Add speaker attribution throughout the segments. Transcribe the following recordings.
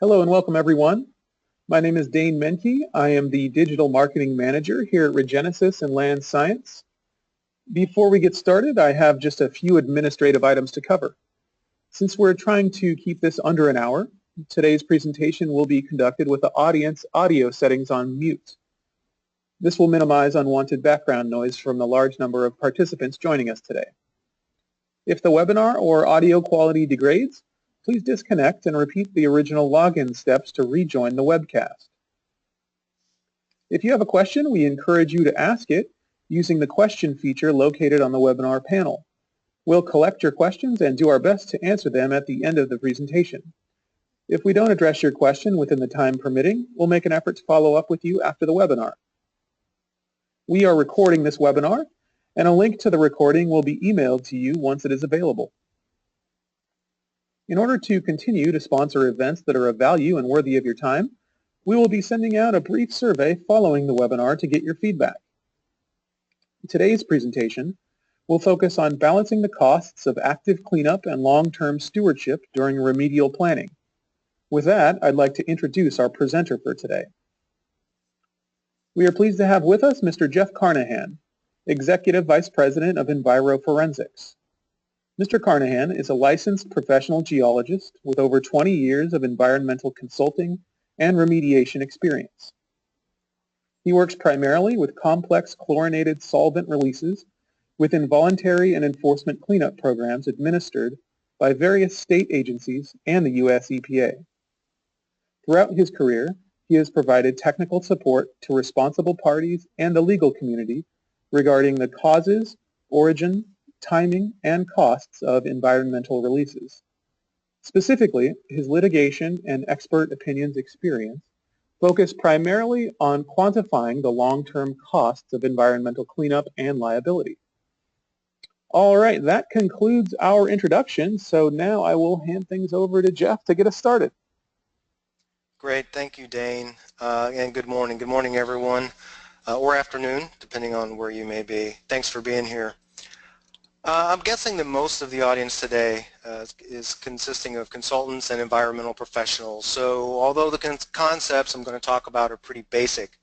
Speaker 1: Hello and welcome everyone. My name is Dane Menke. I am the Digital Marketing Manager here at Regenesis and Land Science. Before we get started, I have just a few administrative items to cover. Since we're trying to keep this under an hour, today's presentation will be conducted with the audience audio settings on mute. This will minimize unwanted background noise from the large number of participants joining us today. If the webinar or audio quality degrades, please disconnect and repeat the original login steps to rejoin the webcast. If you have a question, we encourage you to ask it using the question feature located on the webinar panel. We'll collect your questions and do our best to answer them at the end of the presentation. If we don't address your question within the time permitting, we'll make an effort to follow up with you after the webinar. We are recording this webinar, and a link to the recording will be emailed to you once it is available. In order to continue to sponsor events that are of value and worthy of your time, we will be sending out a brief survey following the webinar to get your feedback. Today's presentation will focus on balancing the costs of active cleanup and long-term stewardship during remedial planning. With that, I'd like to introduce our presenter for today. We are pleased to have with us Mr. Jeff Carnahan, Executive Vice President of EnviroForensics. Mr. Carnahan is a licensed professional geologist with over 20 years of environmental consulting and remediation experience. He works primarily with complex chlorinated solvent releases within voluntary and enforcement cleanup programs administered by various state agencies and the U.S. EPA. Throughout his career, he has provided technical support to responsible parties and the legal community regarding the causes, origin, timing, and costs of environmental releases. Specifically, his litigation and expert opinions experience focus primarily on quantifying the long-term costs of environmental cleanup and liability. All right, that concludes our introduction, so now I will hand things over to Jeff to get us started.
Speaker 2: Great, thank you, Dane, and good morning. Good morning, everyone, or afternoon, depending on where you may be. Thanks for being here. I'm guessing that most of the audience today is consisting of consultants and environmental professionals. So although the concepts I'm going to talk about are pretty basic,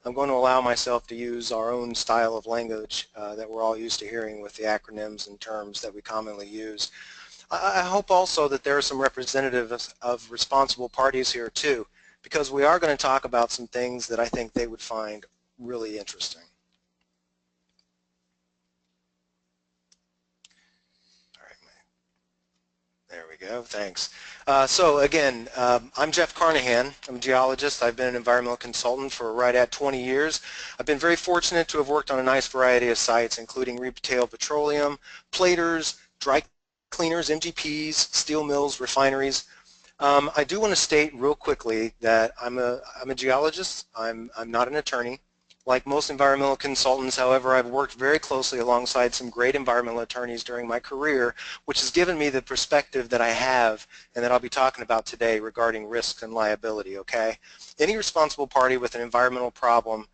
Speaker 2: I'm going to allow myself to use our own style of language that we're all used to hearing with the acronyms and terms that we commonly use. I hope also that there are some representatives of responsible parties here too, because we are going to talk about some things that I think they would find really interesting. There we go, thanks. So again, I'm Jeff Carnahan. I'm a geologist. I've been an environmental consultant for right at 20 years. I've been very fortunate to have worked on a nice variety of sites, including retail petroleum, platers, dry cleaners, MGPs, steel mills, refineries. I do want to state real quickly that I'm a geologist. I'm not an attorney. Like most environmental consultants, however, I've worked very closely alongside some great environmental attorneys during my career, which has given me the perspective that I have and that I'll be talking about today regarding risks and liability, okay? Any responsible party with an environmental problem,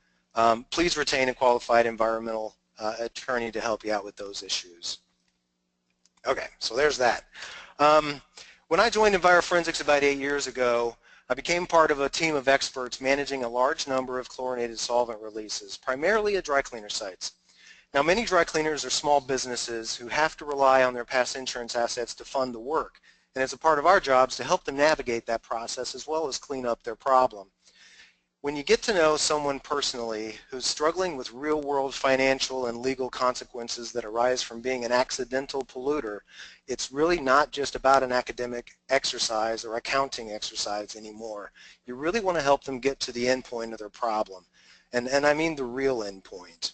Speaker 2: please retain a qualified environmental attorney to help you out with those issues. Okay, so there's that. When I joined EnviroForensics about 8 years ago, I became part of a team of experts managing a large number of chlorinated solvent releases, primarily at dry cleaner sites. Now, many dry cleaners are small businesses who have to rely on their past insurance assets to fund the work, and it's a part of our jobs to help them navigate that process as well as clean up their problem. When you get to know someone personally who's struggling with real-world financial and legal consequences that arise from being an accidental polluter, it's really not just about an academic exercise or accounting exercise anymore. You really want to help them get to the end point of their problem, and I mean the real end point.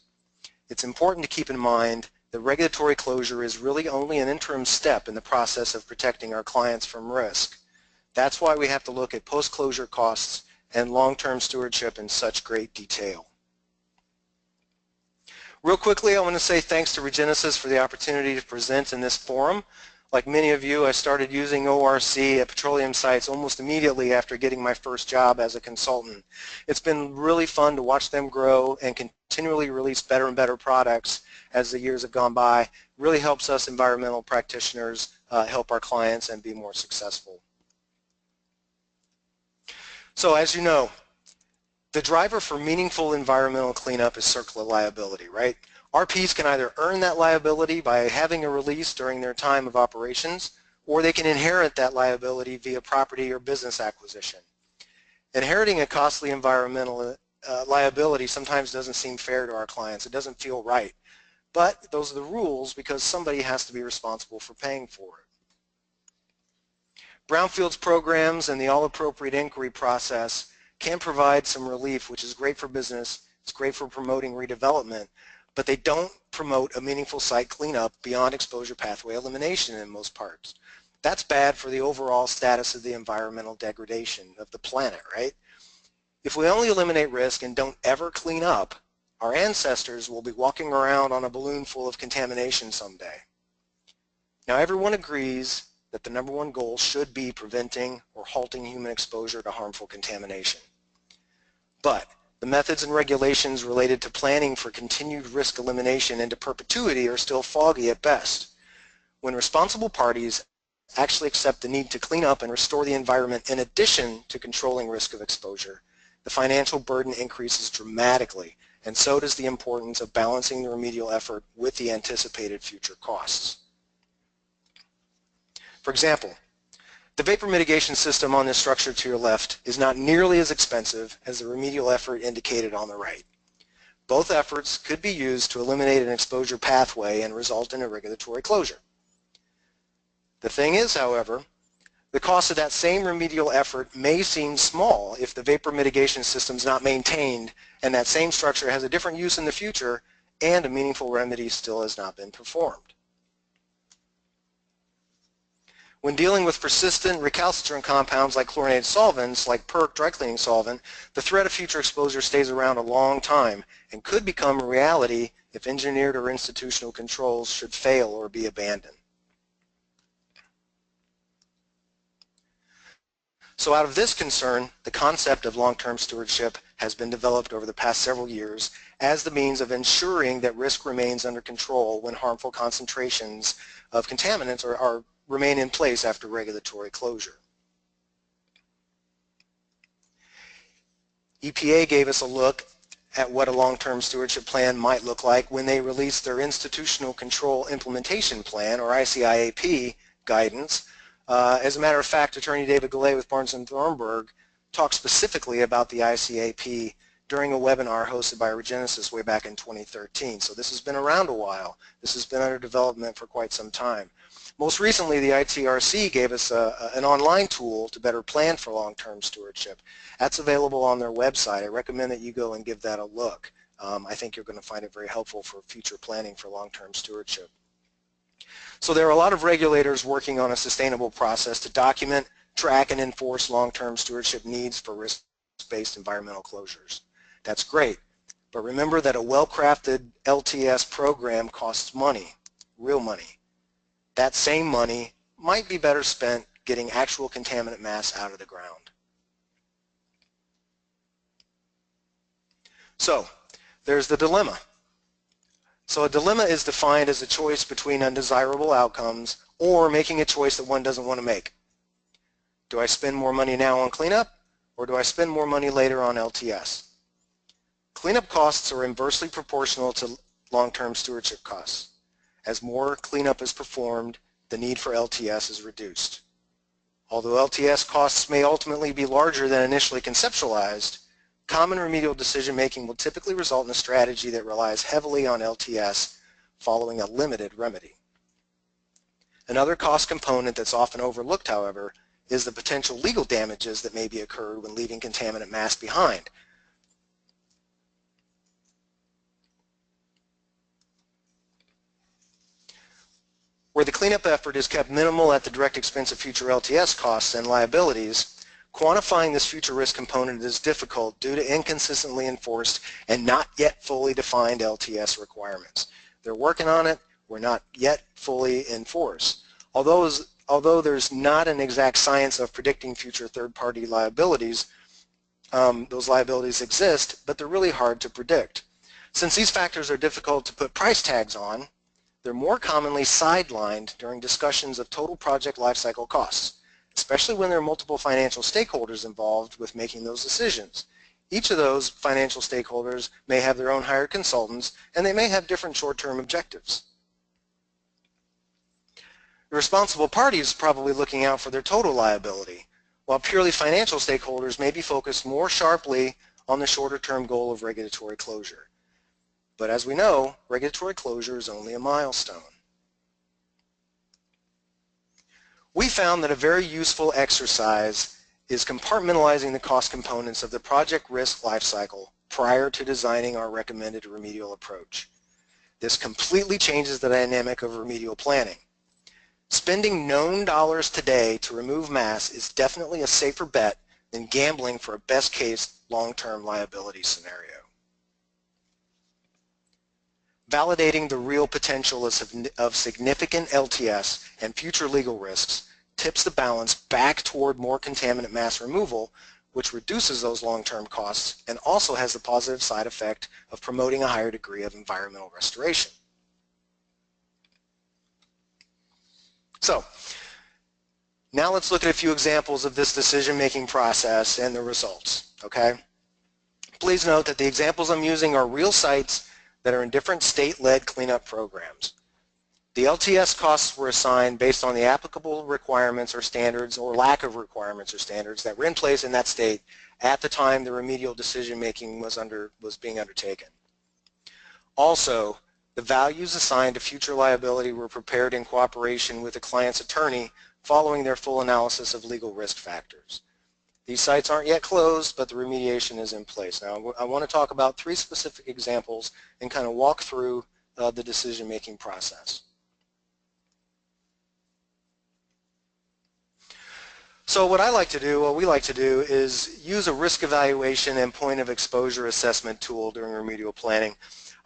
Speaker 2: It's important to keep in mind that regulatory closure is really only an interim step in the process of protecting our clients from risk. That's why we have to look at post-closure costs and long-term stewardship in such great detail. Real quickly, I want to say thanks to Regenesis for the opportunity to present in this forum. Like many of you, I started using ORC at petroleum sites almost immediately after getting my first job as a consultant. It's been really fun to watch them grow and continually release better and better products as the years have gone by. It really helps us environmental practitioners help our clients and be more successful. So as you know, the driver for meaningful environmental cleanup is circular liability, right? RPs can either earn that liability by having a release during their time of operations, or they can inherit that liability via property or business acquisition. Inheriting a costly environmental liability sometimes doesn't seem fair to our clients. It doesn't feel right. But those are the rules because somebody has to be responsible for paying for it. Brownfields programs and the all-appropriate inquiry process can provide some relief, which is great for business, it's great for promoting redevelopment, but they don't promote a meaningful site cleanup beyond exposure pathway elimination in most parts. That's bad for the overall status of the environmental degradation of the planet, right? If we only eliminate risk and don't ever clean up, our ancestors will be walking around on a balloon full of contamination someday. Now everyone agrees that the #1 goal should be preventing or halting human exposure to harmful contamination. But the methods and regulations related to planning for continued risk elimination into perpetuity are still foggy at best. When responsible parties actually accept the need to clean up and restore the environment in addition to controlling risk of exposure, the financial burden increases dramatically, and so does the importance of balancing the remedial effort with the anticipated future costs. For example, the vapor mitigation system on this structure to your left is not nearly as expensive as the remedial effort indicated on the right. Both efforts could be used to eliminate an exposure pathway and result in a regulatory closure. The thing is, however, the cost of that same remedial effort may seem small if the vapor mitigation system is not maintained and that same structure has a different use in the future and a meaningful remedy still has not been performed. When dealing with persistent recalcitrant compounds like chlorinated solvents, like PERC dry cleaning solvent, the threat of future exposure stays around a long time and could become a reality if engineered or institutional controls should fail or be abandoned. So out of this concern, the concept of long-term stewardship has been developed over the past several years as the means of ensuring that risk remains under control when harmful concentrations of contaminants remain in place after regulatory closure. EPA gave us a look at what a long-term stewardship plan might look like when they released their Institutional Control Implementation Plan, or ICIAP, guidance. As a matter of fact, Attorney David Gallay with Barnes & Thornburg talked specifically about the ICIAP during a webinar hosted by Regenesis way back in 2013. So this has been around a while. This has been under development for quite some time. Most recently, the ITRC gave us an online tool to better plan for long-term stewardship. That's available on their website. I recommend that you go and give that a look. I think you're going to find it very helpful for future planning for long-term stewardship. So there are a lot of regulators working on a sustainable process to document, track, and enforce long-term stewardship needs for risk-based environmental closures. That's great, but remember that a well-crafted LTS program costs money, real money. That same money might be better spent getting actual contaminant mass out of the ground. So there's the dilemma. So a dilemma is defined as a choice between undesirable outcomes or making a choice that one doesn't want to make. Do I spend more money now on cleanup, or do I spend more money later on LTS? Cleanup costs are inversely proportional to long-term stewardship costs. As more cleanup is performed, the need for LTS is reduced. Although LTS costs may ultimately be larger than initially conceptualized, common remedial decision-making will typically result in a strategy that relies heavily on LTS following a limited remedy. Another cost component that's often overlooked, however, is the potential legal damages that may be occurred when leaving contaminant mass behind. Where the cleanup effort is kept minimal at the direct expense of future LTS costs and liabilities, quantifying this future risk component is difficult due to inconsistently enforced and not yet fully defined LTS requirements. They're working on it, we're not yet fully enforced. Although there's not an exact science of predicting future third-party liabilities, those liabilities exist, but they're really hard to predict. Since these factors are difficult to put price tags on, they're more commonly sidelined during discussions of total project lifecycle costs. especially when there are multiple financial stakeholders involved with making those decisions. Each of those financial stakeholders may have their own hired consultants, and they may have different short-term objectives. The responsible party is probably looking out for their total liability, while purely financial stakeholders may be focused more sharply on the shorter-term goal of regulatory closure. But as we know, regulatory closure is only a milestone. We found that a very useful exercise is compartmentalizing the cost components of the project risk lifecycle prior to designing our recommended remedial approach. This completely changes the dynamic of remedial planning. Spending known dollars today to remove mass is definitely a safer bet than gambling for a best case long-term liability scenario. Validating the real potential of significant LTS and future legal risks tips the balance back toward more contaminant mass removal, which reduces those long-term costs and also has the positive side effect of promoting a higher degree of environmental restoration. So, now let's look at a few examples of this decision-making process and the results, okay? Please note that the examples I'm using are real sites that are in different state-led cleanup programs. The LTS costs were assigned based on the applicable requirements or standards or lack of requirements or standards that were in place in that state at the time the remedial decision-making was being undertaken. Also, the values assigned to future liability were prepared in cooperation with the client's attorney following their full analysis of legal risk factors. These sites aren't yet closed, but the remediation is in place. Now, I want to talk about 3 specific examples and kind of walk through the decision-making process. So what we like to do is use a risk evaluation and point of exposure assessment tool during remedial planning.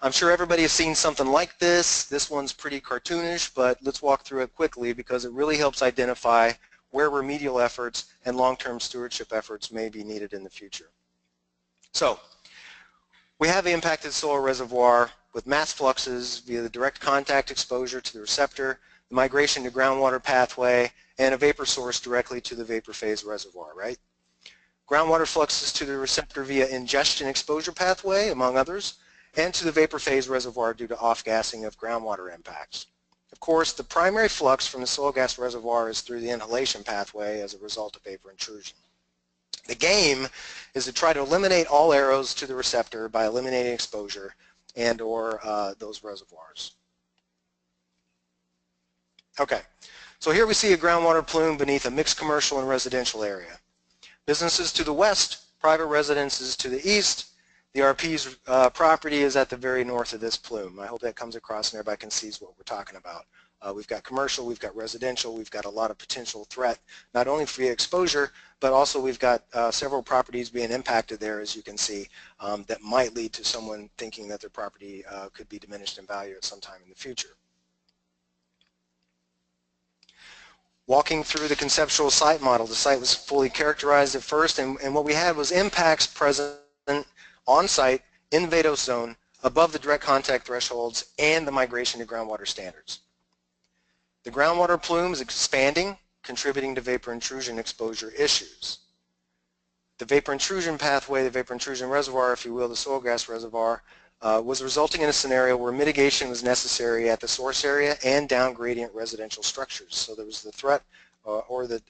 Speaker 2: I'm sure everybody has seen something like this. This one's pretty cartoonish, but let's walk through it quickly because it really helps identify where remedial efforts and long-term stewardship efforts may be needed in the future. So, we have the impacted soil reservoir with mass fluxes via the direct contact exposure to the receptor, the migration to groundwater pathway, and a vapor source directly to the vapor phase reservoir, right? Groundwater fluxes to the receptor via ingestion exposure pathway, among others, and to the vapor phase reservoir due to off-gassing of groundwater impacts. Of course, the primary flux from the soil gas reservoir is through the inhalation pathway as a result of vapor intrusion. The game is to try to eliminate all arrows to the receptor by eliminating exposure and or those reservoirs. Okay, so here we see a groundwater plume beneath a mixed commercial and residential area. Businesses to the west, private residences to the east. The RP's property is at the very north of this plume. I hope that comes across and everybody can see what we're talking about. We've got commercial, we've got residential, we've got a lot of potential threat, not only for exposure, but also we've got several properties being impacted there, as you can see, that might lead to someone thinking that their property could be diminished in value at some time in the future. Walking through the conceptual site model, the site was fully characterized at first, and what we had was impacts present on-site in the vadose zone above the direct contact thresholds and the migration to groundwater standards. The groundwater plume is expanding, contributing to vapor intrusion exposure issues. The vapor intrusion pathway, the vapor intrusion reservoir, if you will, the soil gas reservoir, was resulting in a scenario where mitigation was necessary at the source area and down gradient residential structures. So there was the threat or the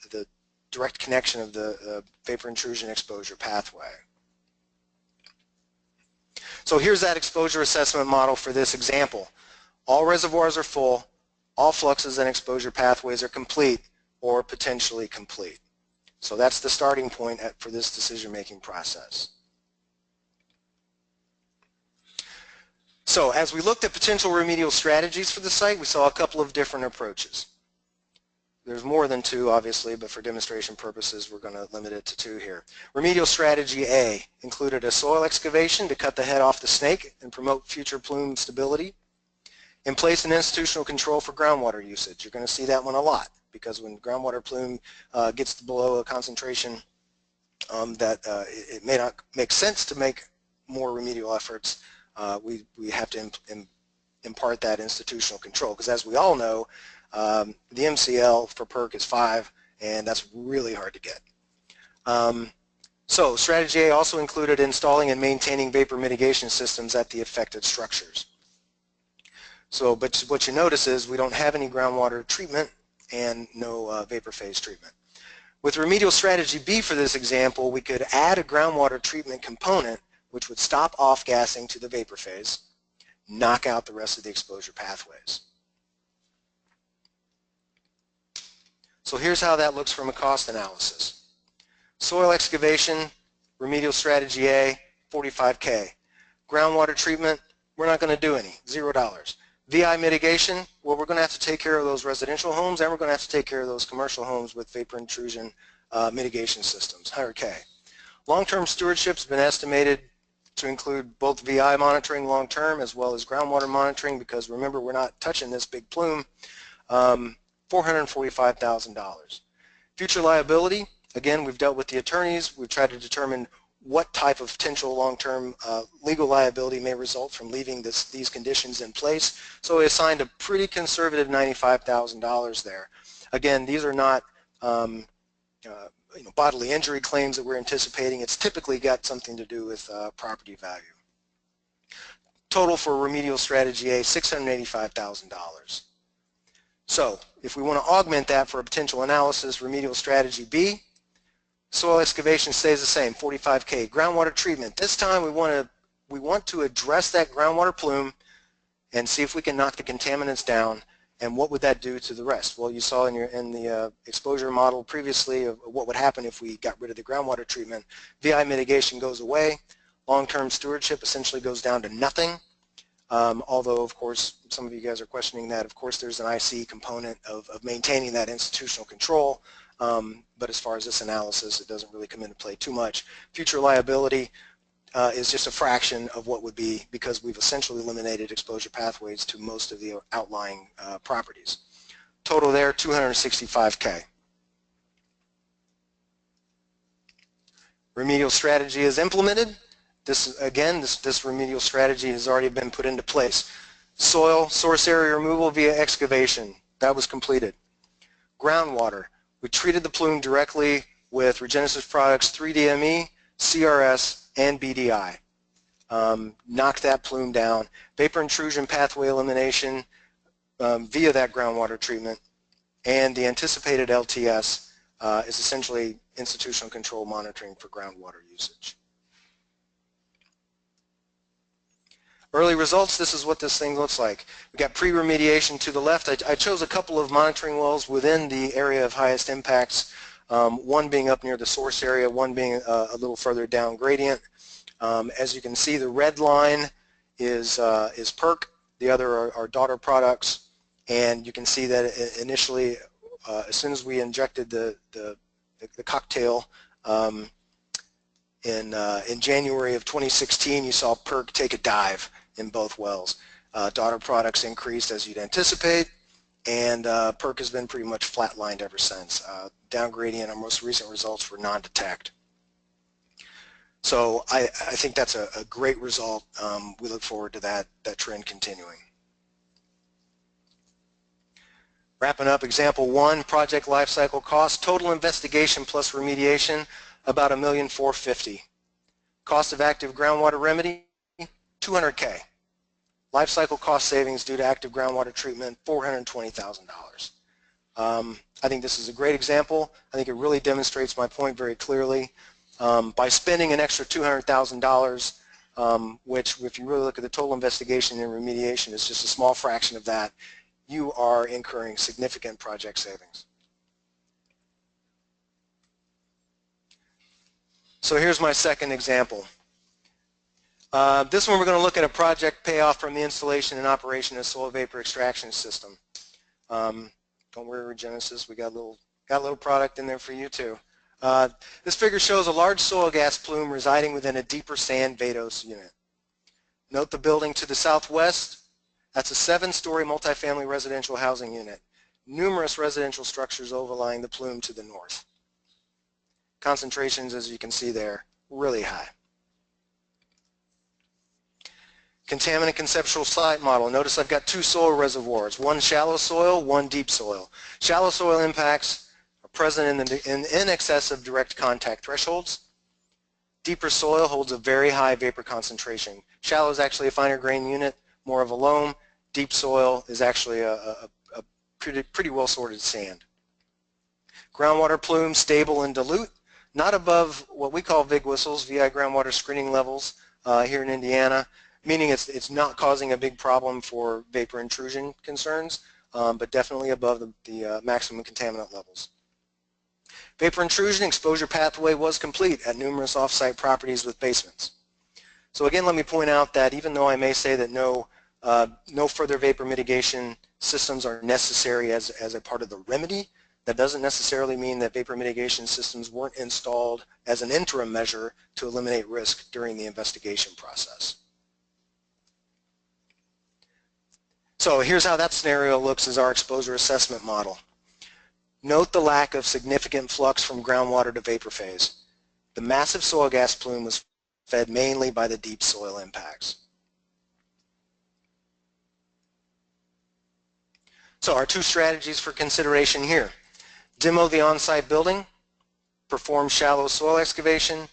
Speaker 2: direct connection of the vapor intrusion exposure pathway. So here's that exposure assessment model for this example. All reservoirs are full, all fluxes and exposure pathways are complete or potentially complete. So that's the starting point for this decision-making process. So as we looked at potential remedial strategies for the site, we saw a couple of different approaches. There's more than 2, obviously, but for demonstration purposes, we're going to limit it to 2 here. Remedial strategy A included a soil excavation to cut the head off the snake and promote future plume stability, and place an institutional control for groundwater usage. You're going to see that one a lot, because when groundwater plume gets below a concentration that it may not make sense to make more remedial efforts, we have to impart that institutional control, because as we all know, the MCL for PERC is 5, and that's really hard to get. So strategy A also included installing and maintaining vapor mitigation systems at the affected structures. So, but what you notice is we don't have any groundwater treatment and no vapor phase treatment. With remedial strategy B for this example, we could add a groundwater treatment component which would stop off-gassing to the vapor phase, knock out the rest of the exposure pathways. So here's how that looks from a cost analysis. Soil excavation, remedial strategy A, $45K. Groundwater treatment, we're not going to do any, $0. VI mitigation, well, we're going to have to take care of those residential homes, and we're going to have to take care of those commercial homes with vapor intrusion mitigation systems, 100K. Long-term stewardship has been estimated to include both VI monitoring long-term as well as groundwater monitoring, because remember, we're not touching this big plume, $445,000. Future liability, again, we've dealt with the attorneys. We've tried to determine what type of potential long-term legal liability may result from leaving these conditions in place. So we assigned a pretty conservative $95,000 there. Again, these are not bodily injury claims that we're anticipating. It's typically got something to do with property value. Total for remedial strategy A, $685,000. So if we want to augment that for a potential analysis, remedial strategy B, soil excavation stays the same, $45K. Groundwater treatment, this time we want to address that groundwater plume and see if we can knock the contaminants down, and what would that do to the rest? Well, you saw in the exposure model previously of what would happen if we got rid of the groundwater treatment. VI mitigation goes away, long-term stewardship essentially goes down to nothing, although of course some of you guys are questioning that. Of course there's an IC component of maintaining that institutional control. But as far as this analysis, it doesn't really come into play too much. Future liability is just a fraction of what would be, because we've essentially eliminated exposure pathways to most of the outlying properties. Total there, $265K. Remedial strategy is implemented. This remedial strategy has already been put into place. Soil source area removal via excavation, that was completed. Groundwater. We treated the plume directly with Regenesis products 3DME, CRS, and BDI. Knocked that plume down. Vapor intrusion pathway elimination via that groundwater treatment, and the anticipated LTS is essentially institutional control monitoring for groundwater usage. Early results, this is what this thing looks like. We've got pre-remediation to the left. I chose a couple of monitoring wells within the area of highest impacts, one being up near the source area, one being a little further down gradient. As you can see, the red line is PERC, the other are daughter products, and you can see that initially, as soon as we injected the cocktail in January of 2016, you saw PERC take a dive in both wells. Daughter products increased as you'd anticipate, and PERC has been pretty much flatlined ever since. Down gradient, our most recent results were non-detect. So I think that's a great result. We look forward to that trend continuing. Wrapping up, example 1, project lifecycle cost, total investigation plus remediation, about $1,450,000. Cost of active groundwater remedy, $200K. Life cycle cost savings due to active groundwater treatment, $420,000. I think this is a great example. I think it really demonstrates my point very clearly. By spending an extra $200,000, which if you really look at the total investigation and remediation is just a small fraction of that, you are incurring significant project savings. So here's my second example. This one we're going to look at a project payoff from the installation and operation of soil vapor extraction system. Don't worry, Regenesis, we got a little product in there for you too. This figure shows a large soil gas plume residing within a deeper sand vadose unit. Note the building to the southwest. That's a 7-story multifamily residential housing unit. Numerous residential structures overlying the plume to the north. Concentrations, as you can see there, really high. Contaminant conceptual site model. Notice I've got 2 soil reservoirs, one shallow soil, one deep soil. Shallow soil impacts are present in excess of direct contact thresholds. Deeper soil holds a very high vapor concentration. Shallow is actually a finer grain unit, more of a loam. Deep soil is actually a pretty well sorted sand. Groundwater plume stable and dilute, not above what we call VIG whistles, VI groundwater screening levels here in Indiana, meaning it's not causing a big problem for vapor intrusion concerns, but definitely above the maximum contaminant levels. Vapor intrusion exposure pathway was complete at numerous off-site properties with basements. So again, let me point out that even though I may say that no further vapor mitigation systems are necessary as a part of the remedy, that doesn't necessarily mean that vapor mitigation systems weren't installed as an interim measure to eliminate risk during the investigation process. So here's how that scenario looks as our exposure assessment model. Note the lack of significant flux from groundwater to vapor phase. The massive soil gas plume was fed mainly by the deep soil impacts. So our two strategies for consideration here. Demo the on-site building, perform shallow soil excavation,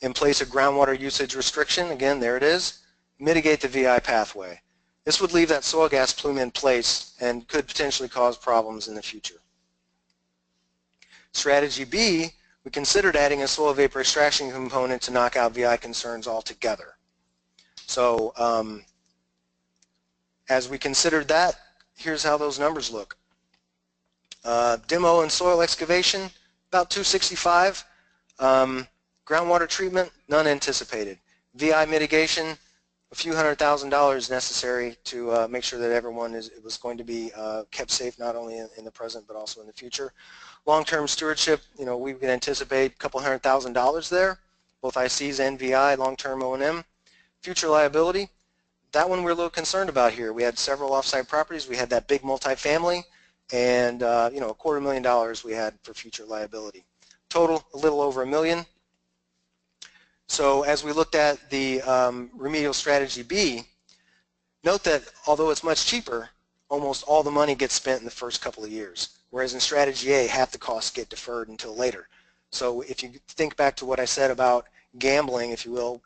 Speaker 2: in place a groundwater usage restriction, again there it is, mitigate the VI pathway. This would leave that soil gas plume in place and could potentially cause problems in the future. Strategy B, we considered adding a soil vapor extraction component to knock out VI concerns altogether. So as we considered that, here's how those numbers look. Demo and soil excavation, about 265. Groundwater treatment, none anticipated. VI mitigation, a few $100,000 necessary to make sure that everyone was going to be kept safe not only in the present but also in the future. Long-term stewardship, we can anticipate a couple $100,000 there, both ICs and VI, long-term O&M. Future liability, that one we're a little concerned about here. We had several off-site properties. We had that big multifamily, and $250,000 we had for future liability. Total, a little over $1 million. So as we looked at the remedial strategy B, note that although it's much cheaper, almost all the money gets spent in the first couple of years. Whereas in strategy A, half the costs get deferred until later. So if you think back to what I said about gambling, if you will,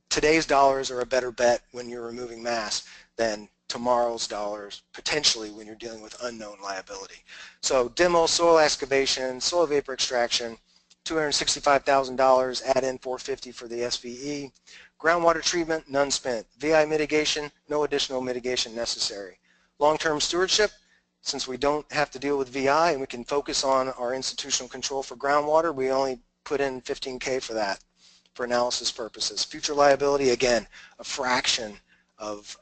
Speaker 2: today's dollars are a better bet when you're removing mass than tomorrow's dollars, potentially when you're dealing with unknown liability. So demo, soil excavation, soil vapor extraction, $265,000, add in $450 for the SVE. Groundwater treatment, none spent. VI mitigation, no additional mitigation necessary. Long-term stewardship, since we don't have to deal with VI and we can focus on our institutional control for groundwater, we only put in $15K for that for analysis purposes. Future liability, again, a fraction of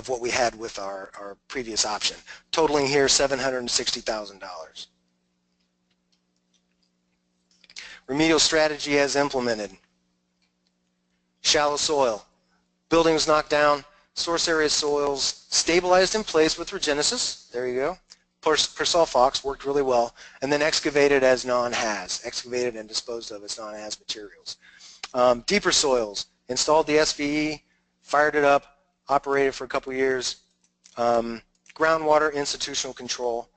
Speaker 2: what we had with our previous option, totaling here $760,000. Remedial strategy as implemented. Shallow soil. Building was knocked down. Source area soils stabilized in place with regenesis. There you go. Persulfox worked really well. And then excavated as non-haz. Excavated and disposed of as non-haz materials. Deeper soils. Installed the SVE. Fired it up. Operated for a couple years. Groundwater institutional control.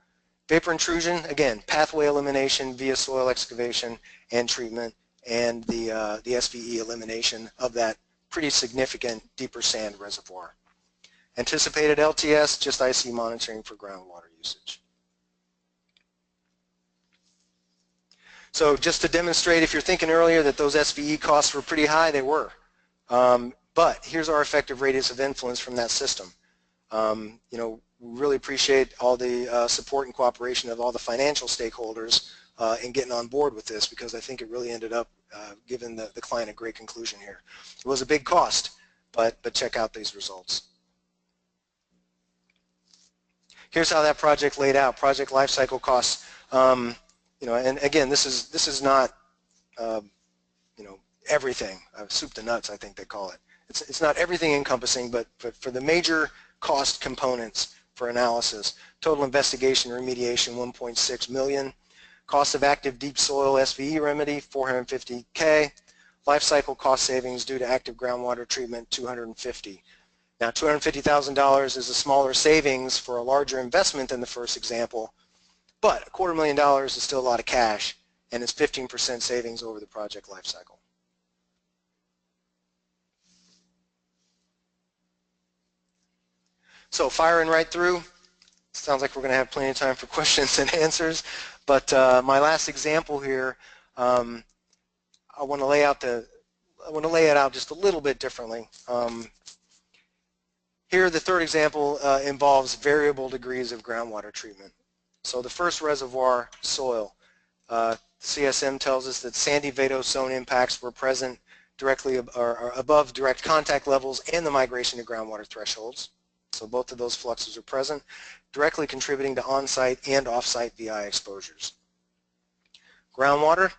Speaker 2: Vapor intrusion, again, pathway elimination via soil excavation and treatment, and the SVE elimination of that pretty significant deeper sand reservoir. Anticipated LTS, just IC monitoring for groundwater usage. So just to demonstrate, if you're thinking earlier that those SVE costs were pretty high, they were. But here's our effective radius of influence from that system. We really appreciate all the support and cooperation of all the financial stakeholders in getting on board with this, because I think it really ended up giving the client a great conclusion here. It was a big cost, but check out these results. Here's how that project laid out. Project lifecycle costs. And again, this is not everything. Soup to nuts, I think they call it. It's not everything encompassing, but for the major cost components for analysis. Total investigation remediation, $1.6 million. Cost of active deep soil SVE remedy, $450K. Life cycle cost savings due to active groundwater treatment, $250. Now, $250,000 is a smaller savings for a larger investment than the first example, But $250,000 is still a lot of cash, and it's 15% savings over the project life cycle. So firing right through, sounds like we're going to have plenty of time for questions and answers, but my last example here, I want to lay it out just a little bit differently. Here the third example involves variable degrees of groundwater treatment. So the first reservoir, soil, CSM tells us that sandy vadose impacts were present directly or above direct contact levels and the migration to groundwater thresholds. So both of those fluxes are present, directly contributing to on-site and off-site VI exposures. Groundwater,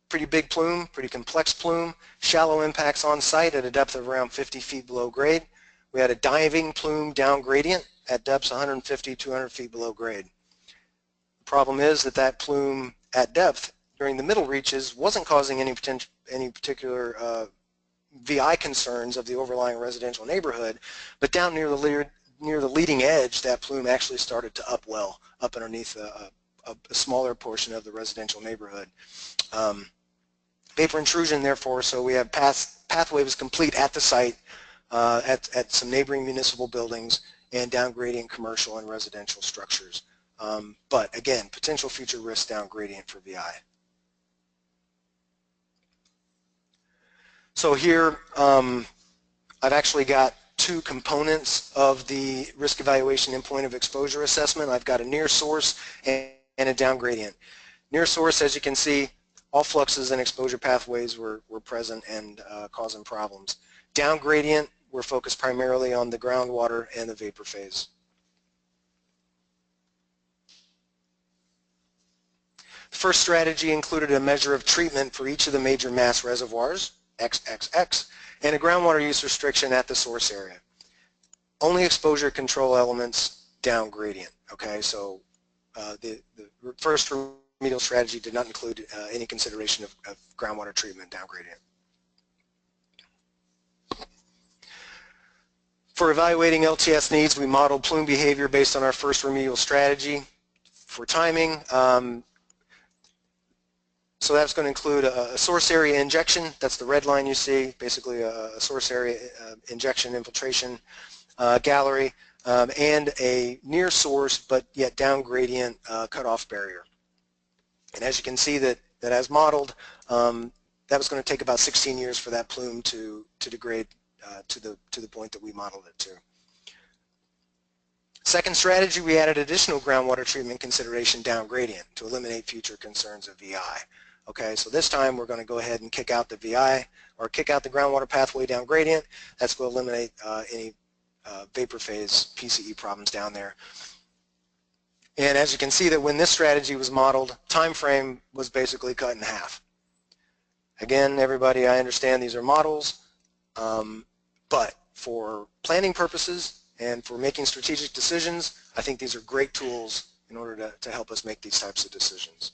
Speaker 2: pretty big plume, pretty complex plume, shallow impacts on site at a depth of around 50 feet below grade. We had a diving plume down gradient at depths 150, 200 feet below grade. The problem is that plume at depth during the middle reaches wasn't causing any particular VI concerns of the overlying residential neighborhood, but down near the leading edge, that plume actually started to upwell up underneath a smaller portion of the residential neighborhood. Vapor intrusion, therefore, so we have pathway was complete at the site, at some neighboring municipal buildings and down gradient commercial and residential structures. But again, potential future risk down gradient for VI. So here I've actually got two components of the risk evaluation and point of exposure assessment. I've got a near source and a down gradient. Near source, as you can see, all fluxes and exposure pathways were present and causing problems. Down gradient, we're focused primarily on the groundwater and the vapor phase. The first strategy included a measure of treatment for each of the major mass reservoirs, XXX, and a groundwater use restriction at the source area. Only exposure control elements down gradient, okay? So the first remedial strategy did not include any consideration of groundwater treatment down gradient. For evaluating LTS needs, we modeled plume behavior based on our first remedial strategy. For timing, so that's going to include a source area injection, that's the red line you see, basically a source area injection infiltration gallery, and a near source but yet down gradient cutoff barrier. And as you can see that as modeled, that was going to take about 16 years for that plume to degrade to the point that we modeled it to. Second strategy, we added additional groundwater treatment consideration down gradient to eliminate future concerns of VI. Okay, so this time we're going to go ahead and kick out the VI or kick out the groundwater pathway down gradient. That's going to eliminate any vapor phase PCE problems down there. And as you can see that when this strategy was modeled, time frame was basically cut in half. Again, everybody, I understand these are models, but for planning purposes and for making strategic decisions, I think these are great tools in order to help us make these types of decisions.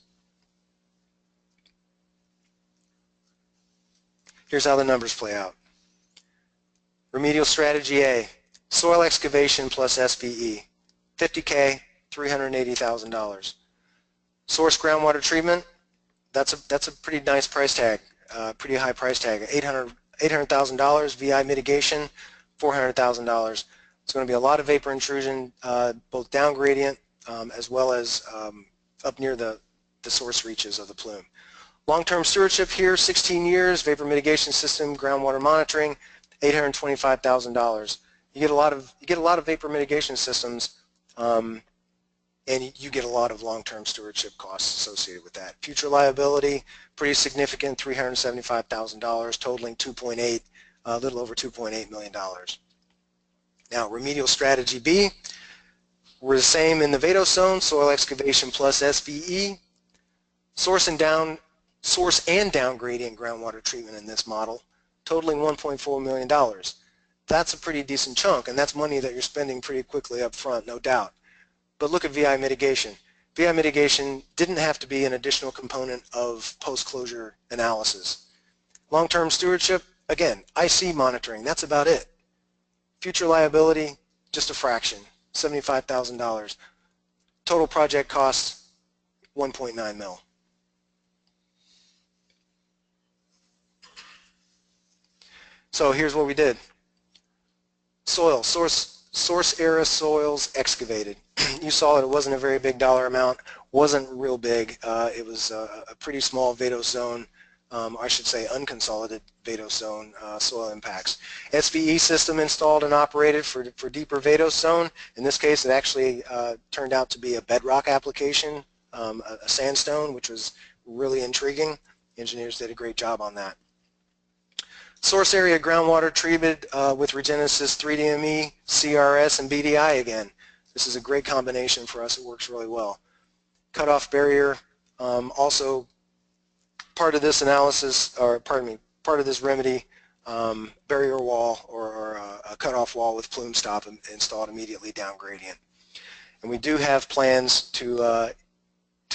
Speaker 2: Here's how the numbers play out. Remedial strategy A, soil excavation plus SBE, $50K, $380,000. Source groundwater treatment, that's a pretty nice price tag, pretty high price tag, $800,000. VI mitigation, $400,000. It's going to be a lot of vapor intrusion, both down gradient as well as up near the source reaches of the plume. Long-term stewardship here, 16 years, vapor mitigation system, groundwater monitoring, $825,000. You get a lot of vapor mitigation systems, and you get a lot of long-term stewardship costs associated with that. Future liability, pretty significant, $375,000, totaling a little over $2.8 million. Now, remedial strategy B, we're the same in the vadose zone, soil excavation plus SBE, source and down gradient groundwater treatment in this model, totaling $1.4 million. That's a pretty decent chunk, and that's money that you're spending pretty quickly up front, no doubt. But look at VI mitigation. VI mitigation didn't have to be an additional component of post-closure analysis. Long-term stewardship, again, IC monitoring, that's about it. Future liability, just a fraction, $75,000. Total project cost, 1.9 mil. So here's what we did. Soil, source area soils excavated. You saw that it wasn't a very big dollar amount, wasn't real big. It was a pretty small vadose zone, I should say unconsolidated vadose zone soil impacts. SVE system installed and operated for deeper vadose zone. In this case, it actually turned out to be a bedrock application, a sandstone, which was really intriguing. Engineers did a great job on that. Source area groundwater treated with Regenesis 3DME, CRS, and BDI again. This is a great combination for us. It works really well. Cutoff barrier, also part of this analysis, or pardon me, part of this remedy, barrier wall or a cutoff wall with plume stop installed immediately down gradient. And we do have plans to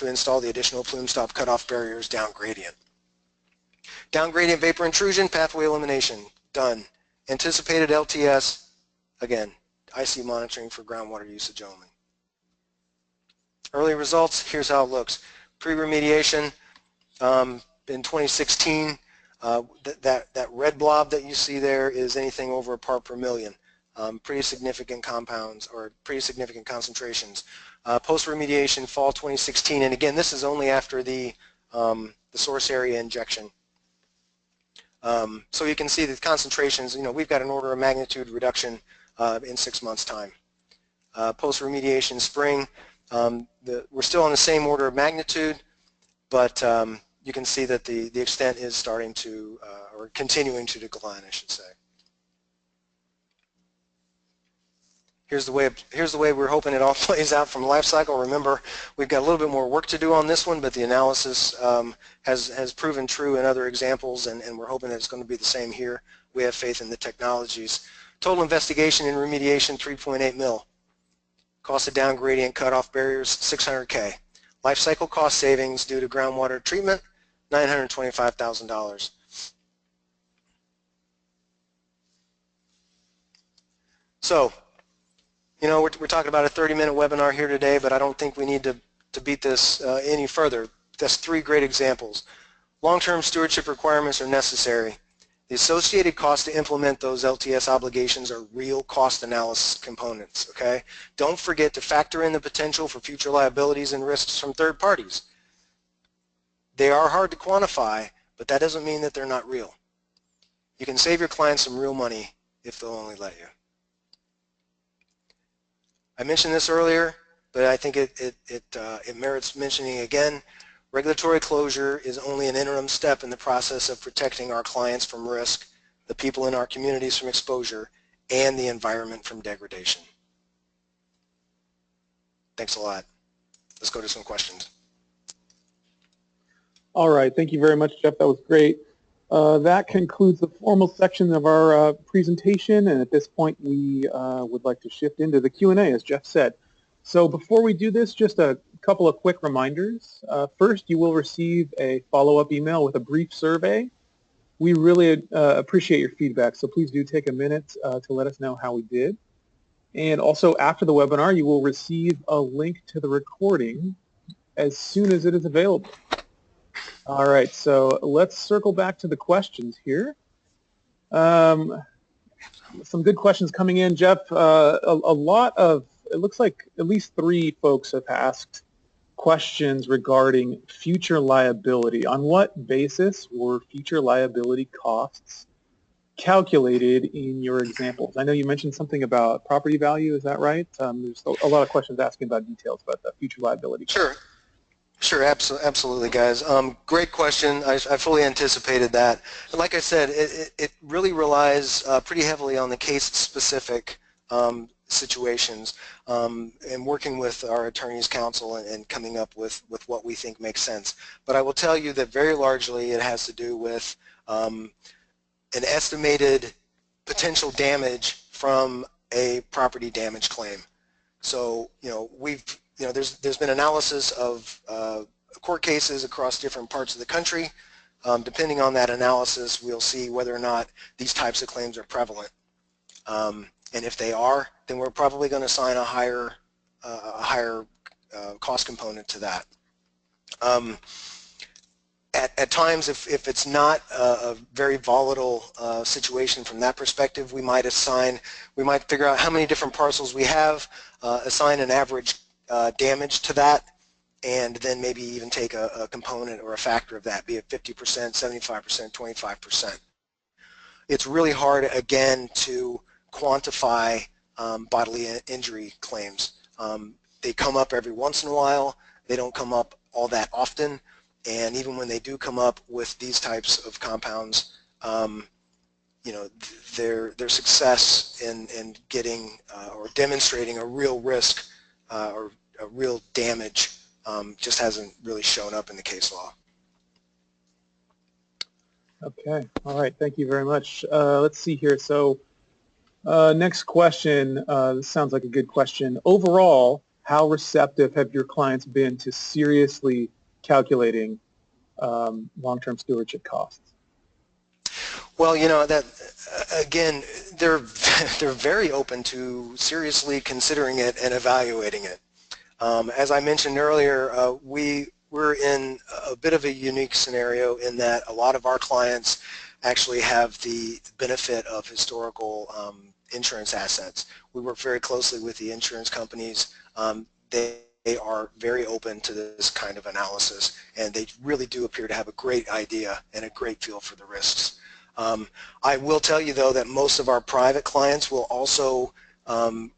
Speaker 2: install the additional plume stop cutoff barriers down gradient. Down gradient vapor intrusion, pathway elimination, done. Anticipated LTS, again, IC monitoring for groundwater usage only. Early results, here's how it looks. Pre-remediation in 2016, that red blob that you see there is anything over a part per million. Pretty significant compounds or pretty significant concentrations. Post-remediation, fall 2016, and again, this is only after the source area injection. So you can see the concentrations, we've got an order of magnitude reduction in 6 months' time. Post-remediation spring, we're still on the same order of magnitude, but you can see that the extent is starting to, or continuing to decline, I should say. Here's the way we're hoping it all plays out from life cycle. Remember, we've got a little bit more work to do on this one, but the analysis has proven true in other examples, and we're hoping that it's going to be the same here. We have faith in the technologies. Total investigation and remediation, 3.8 mil. Cost of down gradient cutoff barriers, $600K. Life cycle cost savings due to groundwater treatment, $925,000. So, we're talking about a 30-minute webinar here today, but I don't think we need to beat this any further. That's 3 great examples. Long-term stewardship requirements are necessary. The associated cost to implement those LTS obligations are real cost analysis components, okay? Don't forget to factor in the potential for future liabilities and risks from third parties. They are hard to quantify, but that doesn't mean that they're not real. You can save your clients some real money if they'll only let you. I mentioned this earlier, but I think it merits mentioning again. Regulatory closure is only an interim step in the process of protecting our clients from risk, the people in our communities from exposure, and the environment from degradation. Thanks a lot. Let's go to some questions.
Speaker 1: All right, thank you very much, Jeff. That was great. That concludes the formal section of our presentation, and at this point we would like to shift into the Q&A, as Jeff said. So before we do this, just a couple of quick reminders. First, you will receive a follow-up email with a brief survey. We really appreciate your feedback, so please do take a minute to let us know how we did. And also, after the webinar, you will receive a link to the recording as soon as it is available. All right, so let's circle back to the questions here. Some good questions coming in, Jeff. A lot of, it looks like at least 3 folks have asked questions regarding future liability. On what basis were future liability costs calculated in your examples? I know you mentioned something about property value, is that right? There's a lot of questions asking about details about the future liability costs.
Speaker 2: Sure, absolutely, guys. Great question. I fully anticipated that. And like I said, it really relies pretty heavily on the case-specific situations and working with our attorney's counsel and coming up with what we think makes sense. But I will tell you that very largely it has to do with an estimated potential damage from a property damage claim. So, there's been analysis of court cases across different parts of the country. Depending on that analysis, we'll see whether or not these types of claims are prevalent. And if they are, then we're probably going to assign a higher cost component to that. At times, if it's not a very volatile situation from that perspective, we might figure out how many different parcels we have, assign an average damage to that, and then maybe even take a component or a factor of that, be it 50%, 75%, 25%. It's really hard, again, to quantify bodily injury claims. They come up every once in a while. They don't come up all that often. And even when they do come up with these types of compounds, you know, their success in getting or demonstrating a real risk or a real damage just hasn't really shown up in the case law.
Speaker 1: Okay. All right. Thank you very much. Let's see here. So next question. This sounds like a good question. Overall, how receptive have your clients been to seriously calculating long-term stewardship costs?
Speaker 2: Well, you know, that again, they're very open to seriously considering it and evaluating it. As I mentioned earlier, we're in a bit of a unique scenario in that a lot of our clients actually have the benefit of historical insurance assets. We work very closely with the insurance companies. They are very open to this kind of analysis, and they really do appear to have a great idea and a great feel for the risks. I will tell you, though, that most of our private clients will also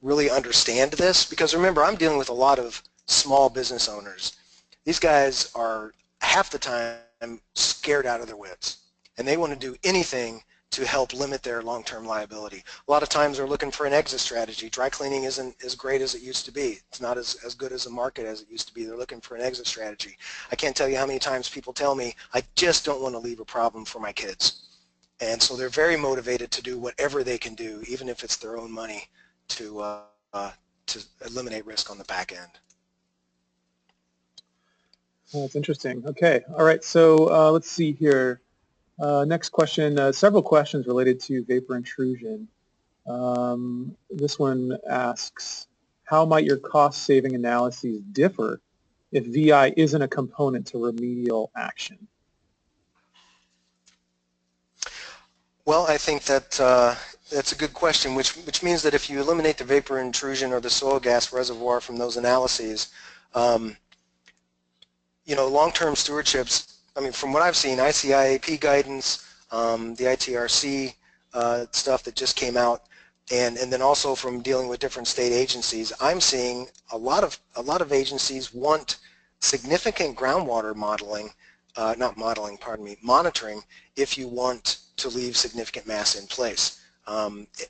Speaker 2: really understand this, because remember, I'm dealing with a lot of small business owners. These guys are half the time scared out of their wits, and they want to do anything to help limit their long-term liability. A lot of times they're looking for an exit strategy. Dry cleaning isn't as great as it used to be. It's not as good as a market as it used to be. They're looking for an exit strategy. I can't tell you how many times people tell me, I just don't want to leave a problem for my kids. And so they're very motivated to do whatever they can do, even if it's their own money, to eliminate risk on the back end.
Speaker 1: Well, that's interesting. Okay. All right. So let's see here. Next question, several questions related to vapor intrusion. This one asks, how might your cost-saving analyses differ if VI isn't a component to remedial action?
Speaker 2: Well, I think that that's a good question, which means that if you eliminate the vapor intrusion or the soil gas reservoir from those analyses, you know, long-term stewardships, I mean, from what I've seen, ICIAP guidance, the ITRC stuff that just came out, and then also from dealing with different state agencies, I'm seeing a lot of agencies want significant groundwater monitoring if you want to leave significant mass in place.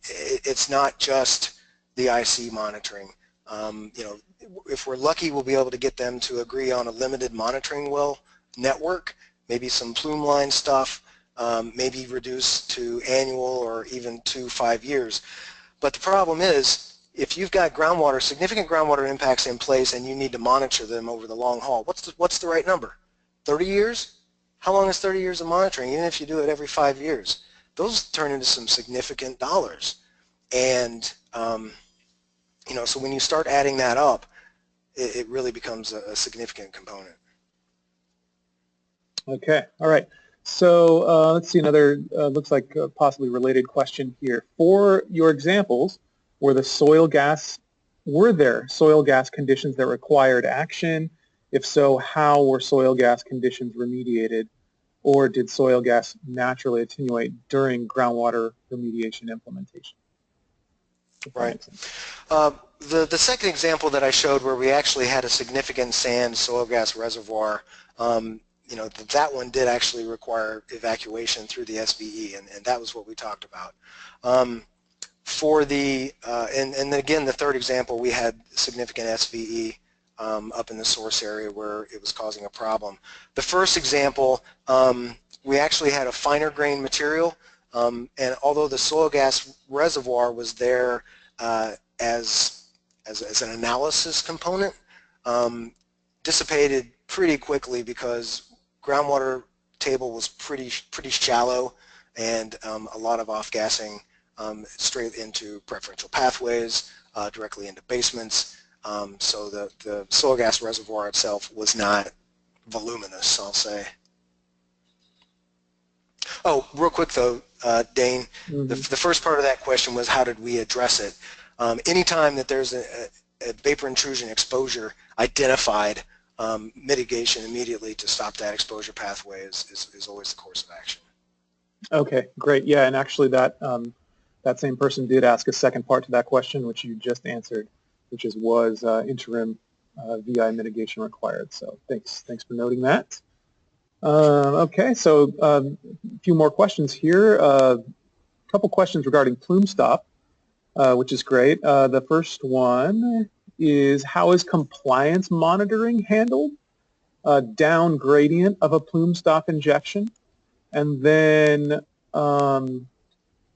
Speaker 2: It's not just the IC monitoring. You know, if we're lucky, we'll be able to get them to agree on a limited monitoring well network, maybe some plume line stuff, maybe reduce to annual or even to 5 years. But the problem is, if you've got significant groundwater impacts in place and you need to monitor them over the long haul, what's the right number? 30 years? How long is 30 years of monitoring, even if you do it every 5 years? Those turn into some significant dollars. And you know, so when you start adding that up, it really becomes a significant component.
Speaker 1: Okay, all right. So let's see another, looks like a possibly related question here. For your examples, were there soil gas conditions that required action? If so, how were soil gas conditions remediated? Or did soil gas naturally attenuate during groundwater remediation implementation?
Speaker 2: Right. The second example that I showed where we actually had a significant sand soil gas reservoir, you know, that one did actually require evacuation through the SVE, and that was what we talked about. For the, and again, the third example, we had significant SVE up in the source area where it was causing a problem. The first example, we actually had a finer grain material, and although the soil gas reservoir was there as an analysis component, dissipated pretty quickly because groundwater table was pretty shallow, and a lot of off-gassing straight into preferential pathways, directly into basements. So the soil gas reservoir itself was not voluminous, I'll say. Oh, real quick though, Dane, the first part of that question was how did we address it? Anytime that there's a vapor intrusion exposure identified, mitigation immediately to stop that exposure pathway is always the course of action.
Speaker 1: Okay, great. Yeah, and actually that that same person did ask a second part to that question, which you just answered, which is was interim VI mitigation required. So thanks for noting that. Okay, so a few more questions here. A couple questions regarding plume stop, which is great. The first one is how is compliance monitoring handled? Down gradient of a plume stop injection. And then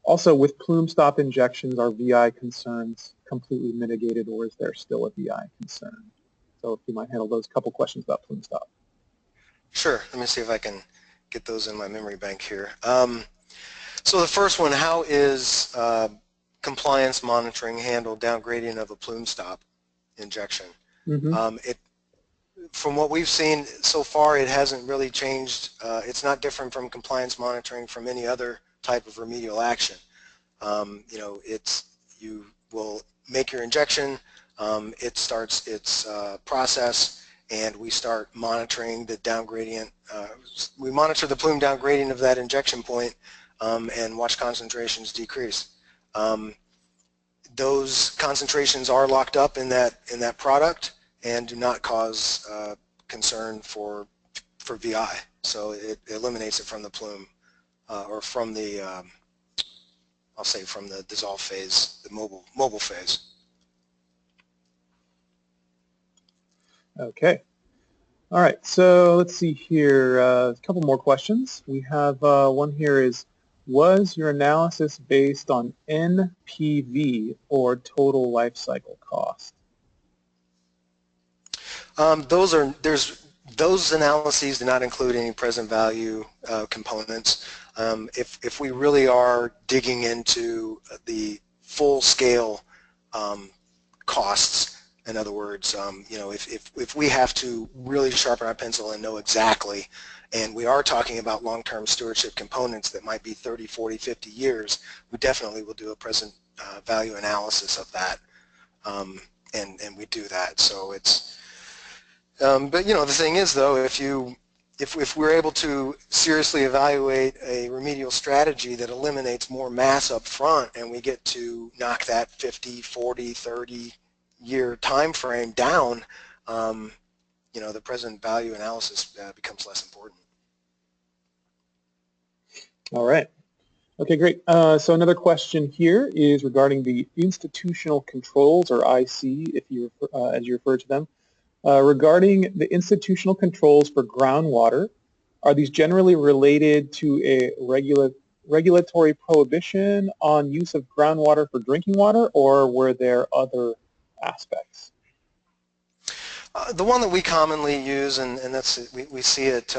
Speaker 1: also with plume stop injections, are VI concerns completely mitigated or is there still a VI concern? So if you might handle those couple questions about plume stop.
Speaker 2: Sure, let me see if I can get those in my memory bank here. So the first one, how is compliance monitoring handled down gradient of a plume stop injection? From what we've seen so far, it hasn't really changed. It's not different from compliance monitoring from any other type of remedial action. You know, you will make your injection, it starts its process, and we start monitoring the down gradient. We monitor the plume down gradient of that injection point and watch concentrations decrease. Those concentrations are locked up in that product and do not cause concern for VI. So it eliminates it from the plume or from the I'll say from the dissolve phase, the mobile phase.
Speaker 1: Okay. All right, so let's see here, a couple more questions. We have one here is, was your analysis based on NPV or total life cycle cost?
Speaker 2: Those analyses do not include any present value components. If we really are digging into the full scale costs, in other words, you know, if we have to really sharpen our pencil and know exactly, and we are talking about long-term stewardship components that might be 30, 40, 50 years, we definitely will do a present value analysis of that, and we do that. So it's, but you know, the thing is though, if we're able to seriously evaluate a remedial strategy that eliminates more mass up front and we get to knock that 50, 40, 30 year time frame down, you know, the present value analysis becomes less important.
Speaker 1: All right. Okay, great. So another question here is regarding the institutional controls, or IC, if you as you refer to them. Regarding the institutional controls for groundwater, are these generally related to a regulatory prohibition on use of groundwater for drinking water, or were there other aspects?
Speaker 2: The one that we commonly use, and that's we see it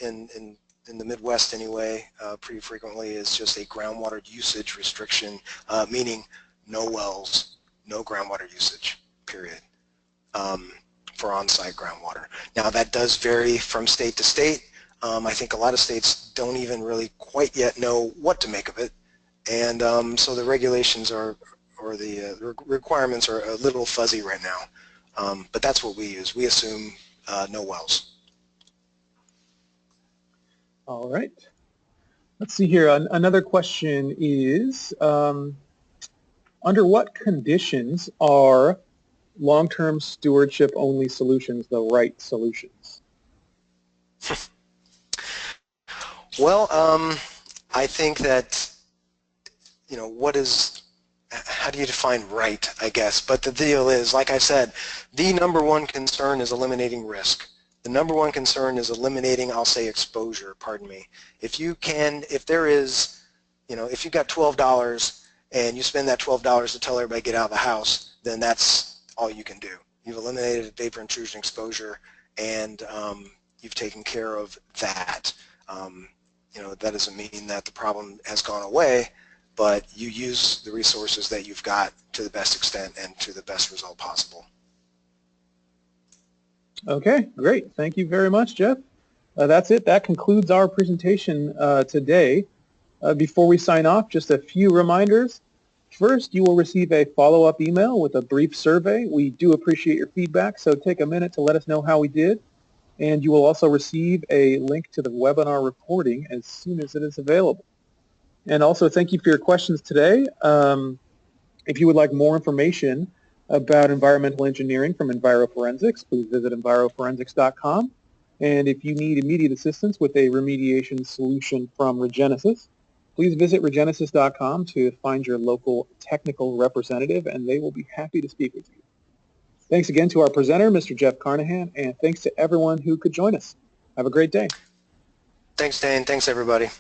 Speaker 2: in the Midwest anyway, pretty frequently, is just a groundwater usage restriction, meaning no wells, no groundwater usage, period, for on-site groundwater. Now that does vary from state to state. I think a lot of states don't even really quite yet know what to make of it, and so the regulations are, or the requirements are a little fuzzy right now, but that's what we use. We assume no wells.
Speaker 1: All right. Let's see here. Another question is, under what conditions are long-term stewardship only solutions the right solutions?
Speaker 2: Well, I think that, you know, how do you define right, I guess, but the deal is, like I said, the number one concern is eliminating risk. The number one concern is eliminating, I'll say, exposure, pardon me. If there is, you know, if you've got $12 and you spend that $12 to tell everybody to get out of the house, then that's all you can do. You've eliminated vapor intrusion exposure, and you've taken care of that. You know, that doesn't mean that the problem has gone away, but you use the resources that you've got to the best extent and to the best result possible.
Speaker 1: Okay, great. Thank you very much, Jeff. That's it. That concludes our presentation today. Before we sign off, just a few reminders. First, you will receive a follow-up email with a brief survey. We do appreciate your feedback, so take a minute to let us know how we did. And you will also receive a link to the webinar recording as soon as it is available. And also, thank you for your questions today. If you would like more information about environmental engineering from EnviroForensics, please visit EnviroForensics.com. And if you need immediate assistance with a remediation solution from Regenesis, please visit Regenesis.com to find your local technical representative, and they will be happy to speak with you. Thanks again to our presenter, Mr. Jeff Carnahan, and thanks to everyone who could join us. Have a great day.
Speaker 2: Thanks, Dane. Thanks, everybody.